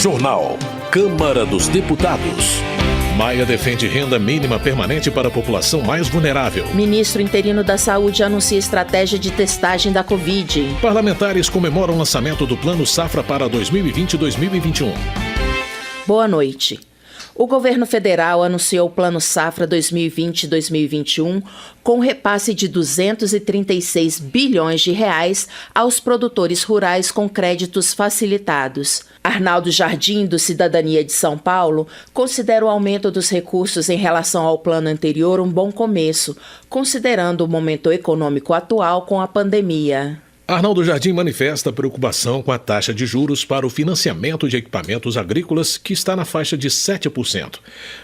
Jornal. Câmara dos Deputados. Maia defende renda mínima permanente para a população mais vulnerável. Ministro interino da Saúde anuncia estratégia de testagem da Covid. Parlamentares comemoram o lançamento do Plano Safra para 2020 e 2021. Boa noite. O governo federal anunciou o Plano Safra 2020-2021 com repasse de 236 bilhões de reais aos produtores rurais com créditos facilitados. Arnaldo Jardim, do Cidadania de São Paulo, considera o aumento dos recursos em relação ao plano anterior um bom começo, considerando o momento econômico atual com a pandemia. Arnaldo Jardim manifesta preocupação com a taxa de juros para o financiamento de equipamentos agrícolas, que está na faixa de 7%.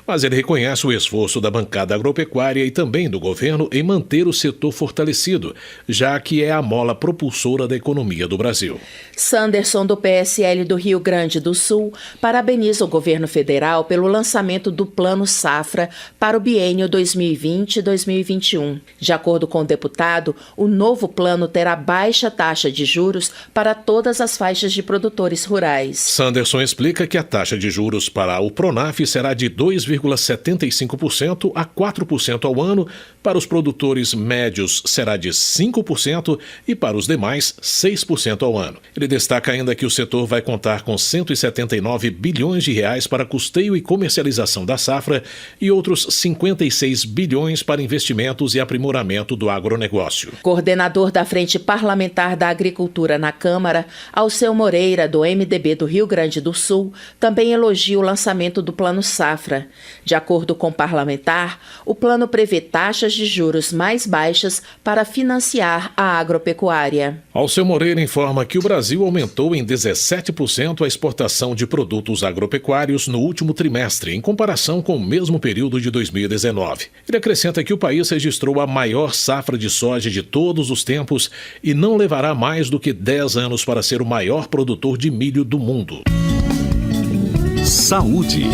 Mas ele reconhece o esforço da bancada agropecuária e também do governo em manter o setor fortalecido, já que é a mola propulsora da economia do Brasil. Sanderson, do PSL do Rio Grande do Sul, parabeniza o governo federal pelo lançamento do Plano Safra para o biênio 2020-2021. De acordo com o deputado, o novo plano terá baixa taxa de juros para todas as faixas de produtores rurais. Sanderson explica que a taxa de juros para o Pronaf será de 2,75% a 4% ao ano, para os produtores médios será de 5% e para os demais 6% ao ano. Ele destaca ainda que o setor vai contar com 179 bilhões de reais para custeio e comercialização da safra e outros 56 bilhões para investimentos e aprimoramento do agronegócio. Coordenador da Frente Parlamentar da Agricultura na Câmara, Alceu Moreira, do MDB do Rio Grande do Sul, também elogia o lançamento do Plano Safra. De acordo com o parlamentar, o plano prevê taxas de juros mais baixas para financiar a agropecuária. Alceu Moreira informa que o Brasil aumentou em 17% a exportação de produtos agropecuários no último trimestre, em comparação com o mesmo período de 2019. Ele acrescenta que o país registrou a maior safra de soja de todos os tempos e não levará mais do que 10 anos para ser o maior produtor de milho do mundo. Saúde.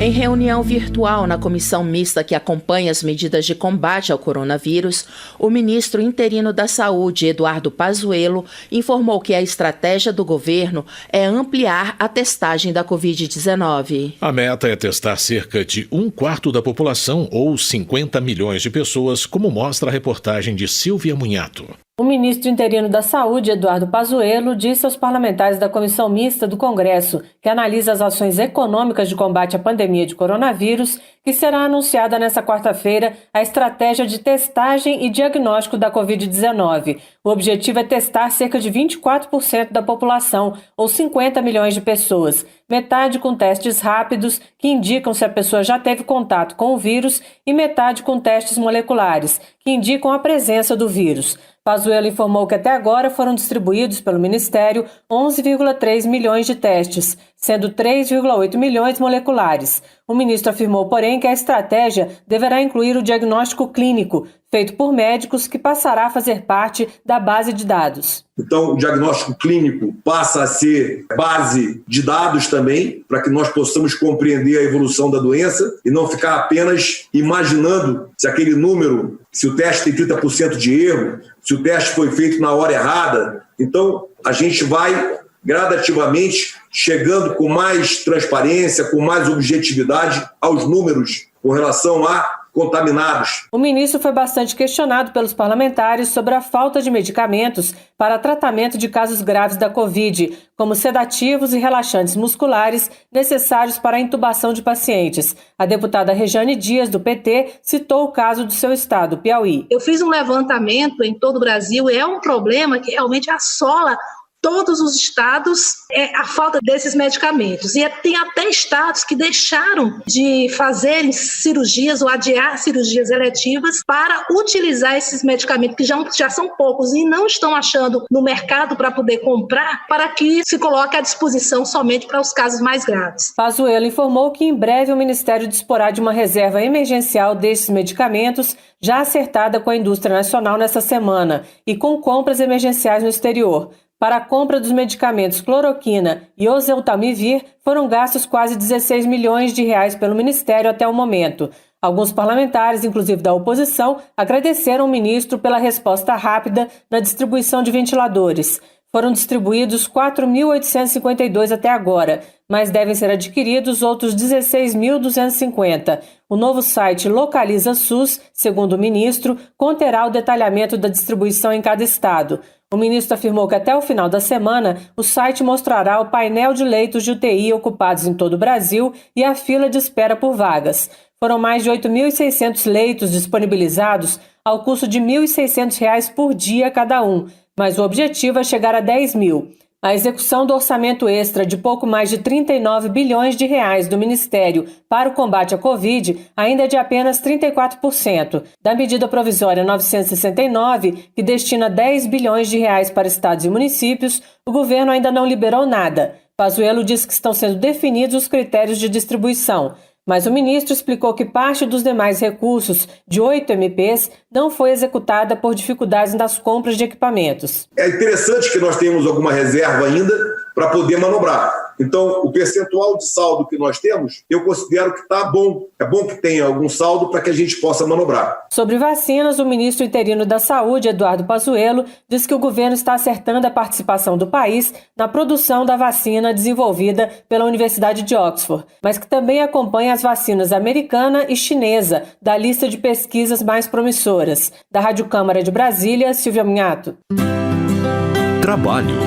Em reunião virtual na comissão mista que acompanha as medidas de combate ao coronavírus, o ministro interino da Saúde, Eduardo Pazuello, informou que a estratégia do governo é ampliar a testagem da Covid-19. A meta é testar cerca de 1/4 da população, ou 50 milhões de pessoas, como mostra a reportagem de Silvia Munhato. O ministro interino da Saúde, Eduardo Pazuello, disse aos parlamentares da Comissão Mista do Congresso, que analisa as ações econômicas de combate à pandemia de coronavírus, que será anunciada nesta quarta-feira a estratégia de testagem e diagnóstico da Covid-19. O objetivo é testar cerca de 24% da população, ou 50 milhões de pessoas, metade com testes rápidos, que indicam se a pessoa já teve contato com o vírus, e metade com testes moleculares, que indicam a presença do vírus. Pazuello informou que até agora foram distribuídos pelo Ministério 11,3 milhões de testes, sendo 3,8 milhões moleculares. O ministro afirmou, porém, que a estratégia deverá incluir o diagnóstico clínico, feito por médicos, que passará a fazer parte da base de dados. Então, o diagnóstico clínico passa a ser base de dados também, para que nós possamos compreender a evolução da doença e não ficar apenas imaginando se aquele número, se o teste tem 30% de erro, se o teste foi feito na hora errada. Então, a gente vai gradativamente chegando com mais transparência, com mais objetividade aos números com relação a contaminados. O ministro foi bastante questionado pelos parlamentares sobre a falta de medicamentos para tratamento de casos graves da Covid, como sedativos e relaxantes musculares necessários para a intubação de pacientes. A deputada Rejane Dias, do PT, citou o caso do seu estado, Piauí. Eu fiz um levantamento em todo o Brasil, é um problema que realmente assola todos os estados, a falta desses medicamentos. E tem até estados que deixaram de fazerem cirurgias ou adiar cirurgias eletivas para utilizar esses medicamentos, que já são poucos e não estão achando no mercado para poder comprar, para que se coloque à disposição somente para os casos mais graves. Pazuello informou que em breve o Ministério disporá de uma reserva emergencial desses medicamentos, já acertada com a indústria nacional nesta semana, e com compras emergenciais no exterior. Para a compra dos medicamentos cloroquina e oseltamivir, foram gastos quase 16 milhões de reais pelo Ministério até o momento. Alguns parlamentares, inclusive da oposição, agradeceram ao ministro pela resposta rápida na distribuição de ventiladores. Foram distribuídos 4.852 até agora, mas devem ser adquiridos outros 16.250. O novo site Localiza SUS, segundo o ministro, conterá o detalhamento da distribuição em cada estado. O ministro afirmou que até o final da semana, o site mostrará o painel de leitos de UTI ocupados em todo o Brasil e a fila de espera por vagas. Foram mais de 8.600 leitos disponibilizados ao custo de R$ 1.600 por dia cada um, mas o objetivo é chegar a 10 mil. A execução do orçamento extra de pouco mais de 39 bilhões de reais do Ministério para o combate à Covid ainda é de apenas 34%. Da medida provisória 969, que destina 10 bilhões de reais para estados e municípios, o governo ainda não liberou nada. Pazuello disse que estão sendo definidos os critérios de distribuição. Mas o ministro explicou que parte dos demais recursos, de 8 MPs, não foi executada por dificuldades nas compras de equipamentos. É interessante que nós tenhamos alguma reserva ainda para poder manobrar. Então, o percentual de saldo que nós temos, eu considero que está bom. É bom que tenha algum saldo para que a gente possa manobrar. Sobre vacinas, o ministro interino da Saúde, Eduardo Pazuello, diz que o governo está acertando a participação do país na produção da vacina desenvolvida pela Universidade de Oxford, mas que também acompanha as vacinas americana e chinesa da lista de pesquisas mais promissoras. Da Rádio Câmara de Brasília, Silvia Minhato. Trabalho.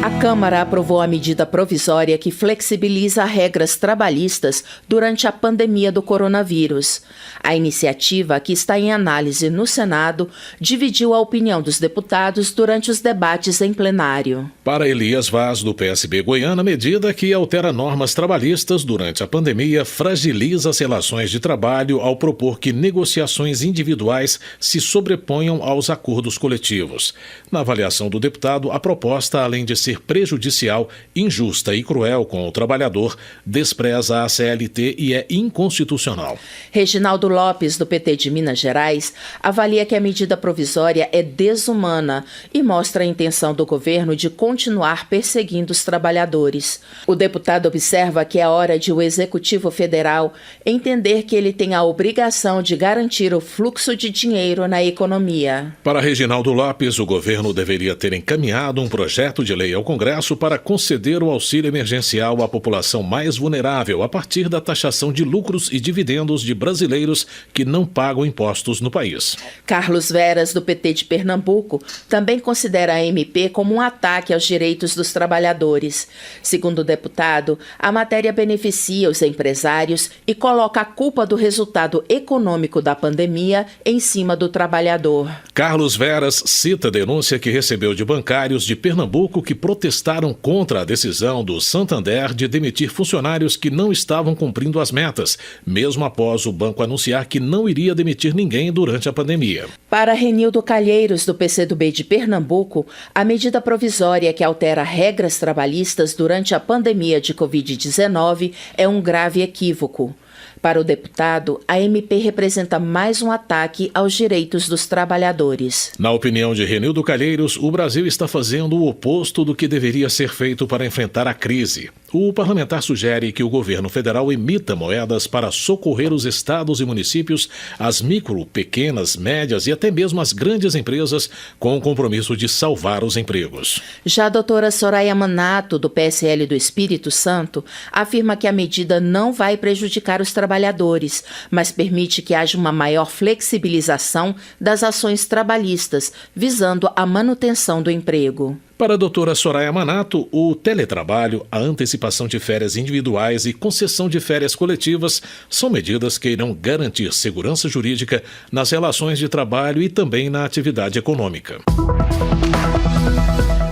A Câmara aprovou a medida provisória que flexibiliza regras trabalhistas durante a pandemia do coronavírus. A iniciativa, que está em análise no Senado, dividiu a opinião dos deputados durante os debates em plenário. Para Elias Vaz, do PSB Goiânia, a medida que altera normas trabalhistas durante a pandemia fragiliza as relações de trabalho ao propor que negociações individuais se sobreponham aos acordos coletivos. Na avaliação do deputado, a proposta, além de ser prejudicial, injusta e cruel com o trabalhador, despreza a CLT e é inconstitucional. Reginaldo Lopes, do PT de Minas Gerais, avalia que a medida provisória é desumana e mostra a intenção do governo de continuar perseguindo os trabalhadores. O deputado observa que é hora de o Executivo Federal entender que ele tem a obrigação de garantir o fluxo de dinheiro na economia. Para Reginaldo Lopes, o governo deveria ter encaminhado um projeto de lei ao Congresso para conceder o auxílio emergencial à população mais vulnerável a partir da taxação de lucros e dividendos de brasileiros que não pagam impostos no país. Carlos Veras, do PT de Pernambuco, também considera a MP como um ataque aos direitos dos trabalhadores. Segundo o deputado, a matéria beneficia os empresários e coloca a culpa do resultado econômico da pandemia em cima do trabalhador. Carlos Veras cita a denúncia que recebeu de bancários de Pernambuco que protestaram contra a decisão do Santander de demitir funcionários que não estavam cumprindo as metas, mesmo após o banco anunciar que não iria demitir ninguém durante a pandemia. Para Renildo Calheiros, do PCdoB de Pernambuco, a medida provisória que altera regras trabalhistas durante a pandemia de Covid-19 é um grave equívoco. Para o deputado, a MP representa mais um ataque aos direitos dos trabalhadores. Na opinião de Renildo Calheiros, o Brasil está fazendo o oposto do que deveria ser feito para enfrentar a crise. O parlamentar sugere que o governo federal emita moedas para socorrer os estados e municípios, as micro, pequenas, médias e até mesmo as grandes empresas, com o compromisso de salvar os empregos. Já a doutora Soraya Manato, do PSL do Espírito Santo, afirma que a medida não vai prejudicar os trabalhadores, mas permite que haja uma maior flexibilização das ações trabalhistas, visando a manutenção do emprego. Para a doutora Soraya Manato, o teletrabalho, a antecipação de férias individuais e concessão de férias coletivas são medidas que irão garantir segurança jurídica nas relações de trabalho e também na atividade econômica.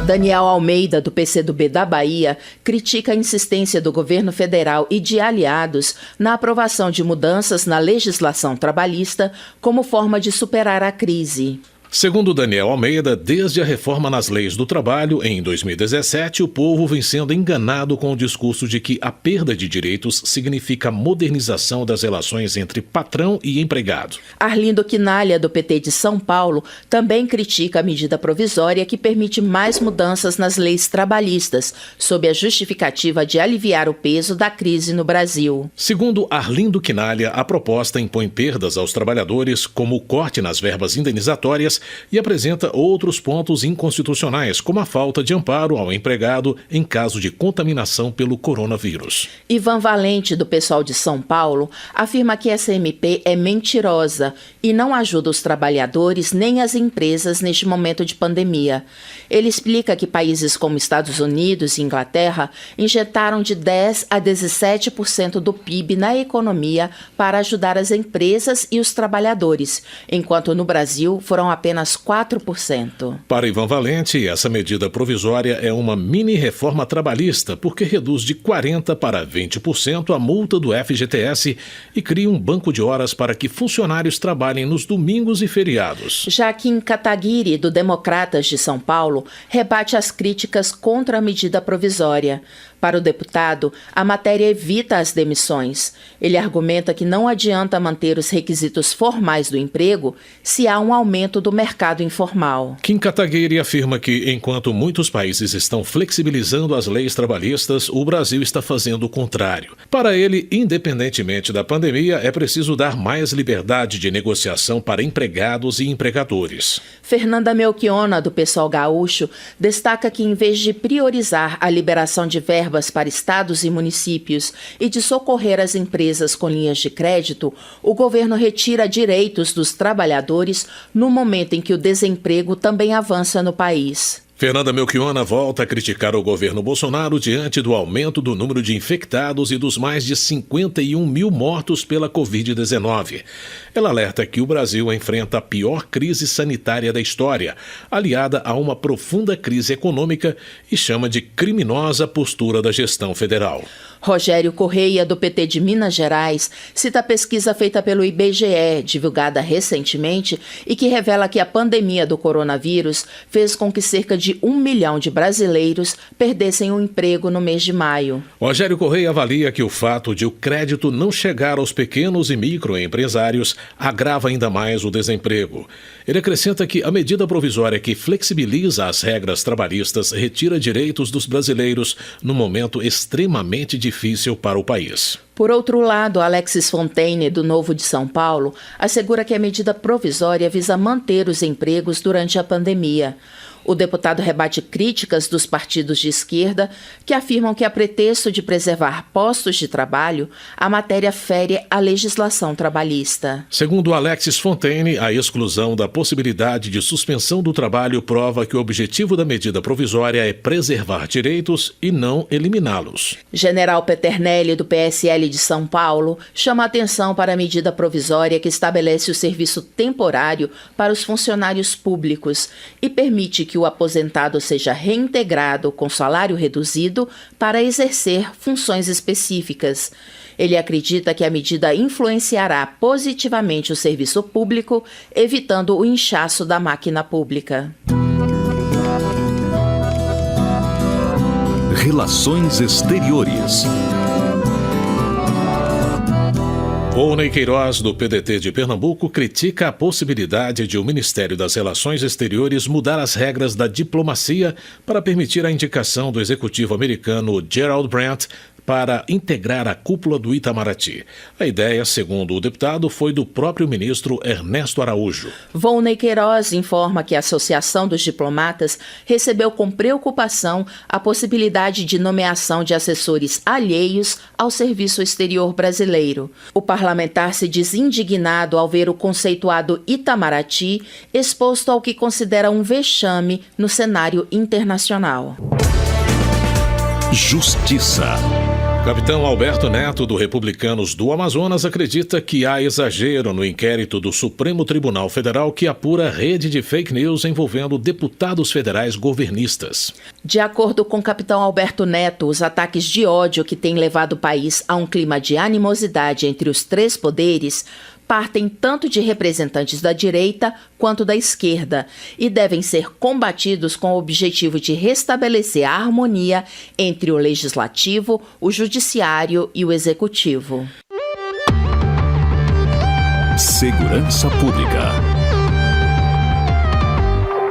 Daniel Almeida, do PCdoB da Bahia, critica a insistência do governo federal e de aliados na aprovação de mudanças na legislação trabalhista como forma de superar a crise. Segundo Daniel Almeida, desde a reforma nas leis do trabalho, em 2017, o povo vem sendo enganado com o discurso de que a perda de direitos significa modernização das relações entre patrão e empregado. Arlindo Quinalha, do PT de São Paulo, também critica a medida provisória que permite mais mudanças nas leis trabalhistas, sob a justificativa de aliviar o peso da crise no Brasil. Segundo Arlindo Quinalha, a proposta impõe perdas aos trabalhadores, como o corte nas verbas indenizatórias regras e apresenta outros pontos inconstitucionais, como a falta de amparo ao empregado em caso de contaminação pelo coronavírus. Ivan Valente, do PSOL de São Paulo, afirma que essa MP é mentirosa e não ajuda os trabalhadores nem as empresas neste momento de pandemia. Ele explica que países como Estados Unidos e Inglaterra injetaram de 10% a 17% do PIB na economia para ajudar as empresas e os trabalhadores, enquanto no Brasil foram apenas 4%. Para Ivan Valente, essa medida provisória é uma mini-reforma trabalhista, porque reduz de 40% para 20% a multa do FGTS e cria um banco de horas para que funcionários trabalhem nos domingos e feriados. Joaquim Kataguiri, do Democratas de São Paulo, rebate as críticas contra a medida provisória. Para o deputado, a matéria evita as demissões. Ele argumenta que não adianta manter os requisitos formais do emprego se há um aumento do mercado informal. Kim Kataguiri afirma que, enquanto muitos países estão flexibilizando as leis trabalhistas, o Brasil está fazendo o contrário. Para ele, independentemente da pandemia, é preciso dar mais liberdade de negociação para empregados e empregadores. Fernanda Melchiona, do PSOL gaúcho, destaca que, em vez de priorizar a liberação de verbas para estados e municípios e de socorrer as empresas com linhas de crédito, o governo retira direitos dos trabalhadores no momento em que o desemprego também avança no país. Fernanda Melchiona volta a criticar o governo Bolsonaro diante do aumento do número de infectados e dos mais de 51 mil mortos pela Covid-19. Ela alerta que o Brasil enfrenta a pior crise sanitária da história, aliada a uma profunda crise econômica, e chama de criminosa a postura da gestão federal. Rogério Correia, do PT de Minas Gerais, cita a pesquisa feita pelo IBGE, divulgada recentemente, e que revela que a pandemia do coronavírus fez com que cerca de 1 milhão de brasileiros perdessem o emprego no mês de maio. Rogério Correia avalia que o fato de o crédito não chegar aos pequenos e microempresários agrava ainda mais o desemprego. Ele acrescenta que a medida provisória que flexibiliza as regras trabalhistas retira direitos dos brasileiros num momento extremamente difícil para o país. Por outro lado, Alexis Fontaine, do Novo de São Paulo, assegura que a medida provisória visa manter os empregos durante a pandemia. O deputado rebate críticas dos partidos de esquerda que afirmam que, a pretexto de preservar postos de trabalho, a matéria fere a legislação trabalhista. Segundo Alexis Fontaine, a exclusão da possibilidade de suspensão do trabalho prova que o objetivo da medida provisória é preservar direitos e não eliminá-los. General Peternelli, do PSL de São Paulo, chama a atenção para a medida provisória que estabelece o serviço temporário para os funcionários públicos e permite que o aposentado seja reintegrado com salário reduzido para exercer funções específicas. Ele acredita que a medida influenciará positivamente o serviço público, evitando o inchaço da máquina pública. Relações Exteriores. Volney Queiroz, do PDT de Pernambuco, critica a possibilidade de o Ministério das Relações Exteriores mudar as regras da diplomacia para permitir a indicação do executivo americano Gerald Brandt para integrar a cúpula do Itamaraty. A ideia, segundo o deputado, foi do próprio ministro Ernesto Araújo. Volney Queiroz informa que a Associação dos Diplomatas recebeu com preocupação a possibilidade de nomeação de assessores alheios ao Serviço Exterior Brasileiro. O parlamentar se diz indignado ao ver o conceituado Itamaraty exposto ao que considera um vexame no cenário internacional. Justiça. Capitão Alberto Neto, do Republicanos do Amazonas, acredita que há exagero no inquérito do Supremo Tribunal Federal que apura a rede de fake news envolvendo deputados federais governistas. De acordo com o capitão Alberto Neto, os ataques de ódio que têm levado o país a um clima de animosidade entre os três poderes partem tanto de representantes da direita quanto da esquerda e devem ser combatidos com o objetivo de restabelecer a harmonia entre o legislativo, o judiciário e o executivo. Segurança Pública.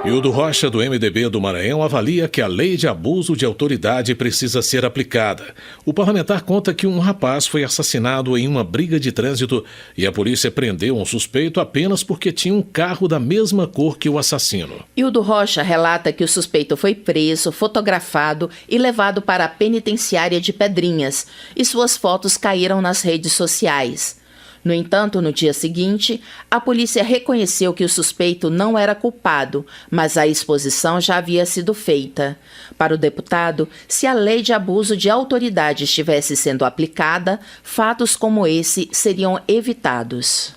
Hildo Rocha, do MDB do Maranhão, avalia que a lei de abuso de autoridade precisa ser aplicada. O parlamentar conta que um rapaz foi assassinado em uma briga de trânsito e a polícia prendeu um suspeito apenas porque tinha um carro da mesma cor que o assassino. Hildo Rocha relata que o suspeito foi preso, fotografado e levado para a penitenciária de Pedrinhas e suas fotos caíram nas redes sociais. No entanto, no dia seguinte, a polícia reconheceu que o suspeito não era culpado, mas a exposição já havia sido feita. Para o deputado, se a lei de abuso de autoridade estivesse sendo aplicada, fatos como esse seriam evitados.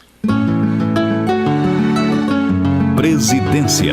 Presidência.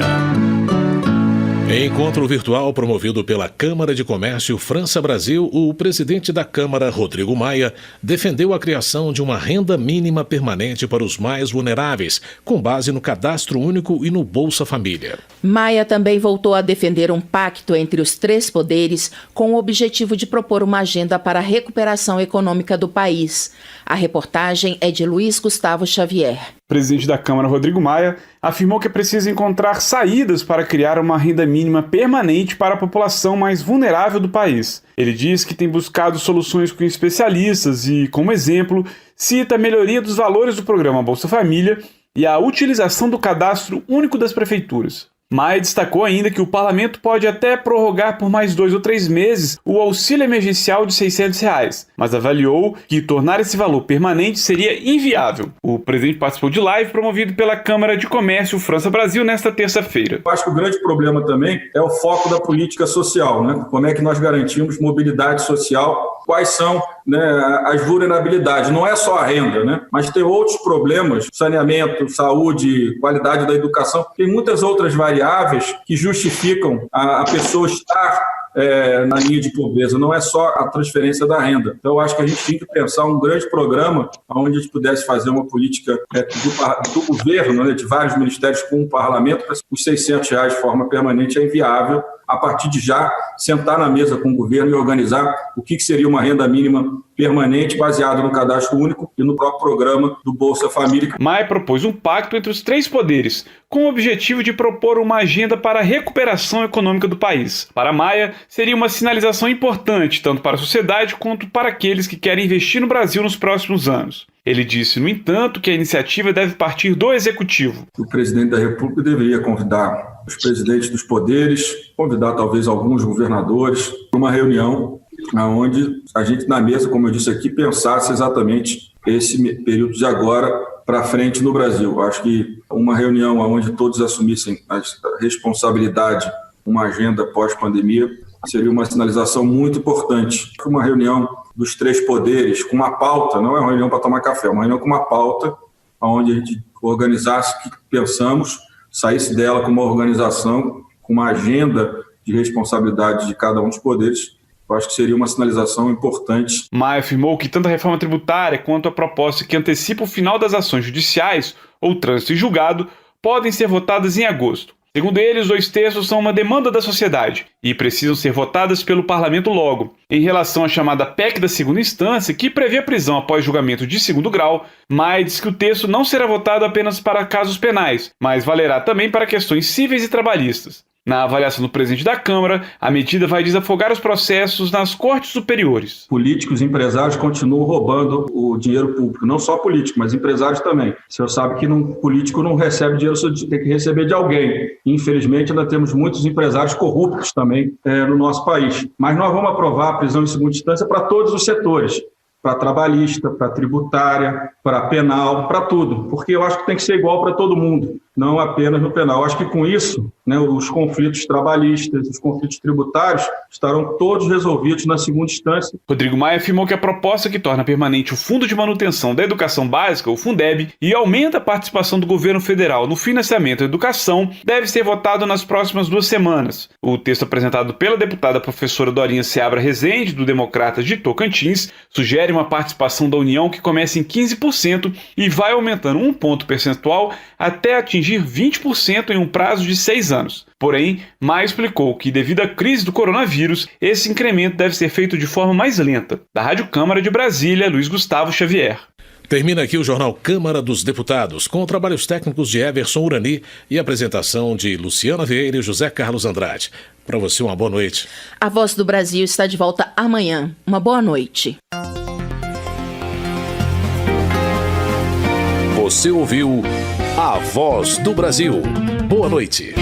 Em encontro virtual promovido pela Câmara de Comércio França-Brasil, o presidente da Câmara, Rodrigo Maia, defendeu a criação de uma renda mínima permanente para os mais vulneráveis, com base no Cadastro Único e no Bolsa Família. Maia também voltou a defender um pacto entre os três poderes com o objetivo de propor uma agenda para a recuperação econômica do país. A reportagem é de Luiz Gustavo Xavier. O presidente da Câmara, Rodrigo Maia, afirmou que é preciso encontrar saídas para criar uma renda mínima permanente para a população mais vulnerável do país. Ele diz que tem buscado soluções com especialistas e, como exemplo, cita a melhoria dos valores do programa Bolsa Família e a utilização do Cadastro Único das prefeituras. Maia destacou ainda que o parlamento pode até prorrogar por mais 2 ou 3 meses o auxílio emergencial de R$ 600, mas avaliou que tornar esse valor permanente seria inviável. O presidente participou de live promovido pela Câmara de Comércio França-Brasil nesta terça-feira. Eu acho que o grande problema também é o foco da política social, né? Como é que nós garantimos mobilidade social, quais são, né, as vulnerabilidades. Não é só a renda, né? Mas tem outros problemas, saneamento, saúde, qualidade da educação, tem muitas outras variáveis que justificam a pessoa estar na linha de pobreza, não é só a transferência da renda. Então, eu acho que a gente tem que pensar um grande programa onde a gente pudesse fazer uma política do governo, né, de vários ministérios com o parlamento, para os R$ 600 de forma permanente é inviável. A partir de já, sentar na mesa com o governo e organizar o que seria uma renda mínima permanente baseado no Cadastro Único e no próprio programa do Bolsa Família. Maia propôs um pacto entre os três poderes, com o objetivo de propor uma agenda para a recuperação econômica do país. Para Maia, seria uma sinalização importante, tanto para a sociedade quanto para aqueles que querem investir no Brasil nos próximos anos. Ele disse, no entanto, que a iniciativa deve partir do Executivo. O presidente da República deveria convidar os presidentes dos poderes, convidar talvez alguns governadores para uma reunião onde a gente, na mesa, como eu disse aqui, pensasse exatamente esse período de agora para frente no Brasil. Acho que uma reunião onde todos assumissem a responsabilidade, uma agenda pós-pandemia, seria uma sinalização muito importante. Uma reunião dos três poderes com uma pauta, não é uma reunião para tomar café, é uma reunião com uma pauta onde a gente organizasse o que pensamos, saísse dela com uma organização, com uma agenda de responsabilidade de cada um dos poderes. Eu acho que seria uma sinalização importante. Maia afirmou que tanto a reforma tributária quanto a proposta que antecipa o final das ações judiciais ou trânsito em julgado podem ser votadas em agosto. Segundo ele, os 2 terços são uma demanda da sociedade e precisam ser votadas pelo parlamento logo. Em relação à chamada PEC da segunda instância, que prevê a prisão após julgamento de segundo grau, Maia diz que o texto não será votado apenas para casos penais, mas valerá também para questões cíveis e trabalhistas. Na avaliação do presidente da Câmara, a medida vai desafogar os processos nas cortes superiores. Políticos e empresários continuam roubando o dinheiro público, não só políticos, mas empresários também. O senhor sabe que político não recebe dinheiro, tem que receber de alguém. Infelizmente, ainda temos muitos empresários corruptos também no nosso país. Mas nós vamos aprovar a prisão em segunda instância para todos os setores. Para trabalhista, para tributária, para penal, para tudo. Porque eu acho que tem que ser igual para todo mundo, não apenas no penal. Eu acho que com isso, né, os conflitos trabalhistas, os conflitos tributários estarão todos resolvidos na segunda instância. Rodrigo Maia afirmou que a proposta que torna permanente o Fundo de Manutenção da Educação Básica, o Fundeb, e aumenta a participação do governo federal no financiamento da educação, deve ser votado nas próximas 2 semanas. O texto apresentado pela deputada professora Dorinha Seabra Rezende, do Democratas de Tocantins, sugere uma participação da União que começa em 15% e vai aumentando 1 ponto percentual até atingir 20% em um prazo de 6 anos. Porém, Maia explicou que, devido à crise do coronavírus, esse incremento deve ser feito de forma mais lenta. Da Rádio Câmara de Brasília, Luiz Gustavo Xavier. Termina aqui o Jornal Câmara dos Deputados, com trabalhos técnicos de Everson Urani e apresentação de Luciana Vieira e José Carlos Andrade. Para você, uma boa noite. A Voz do Brasil está de volta amanhã. Uma boa noite. Você ouviu A Voz do Brasil. Boa noite.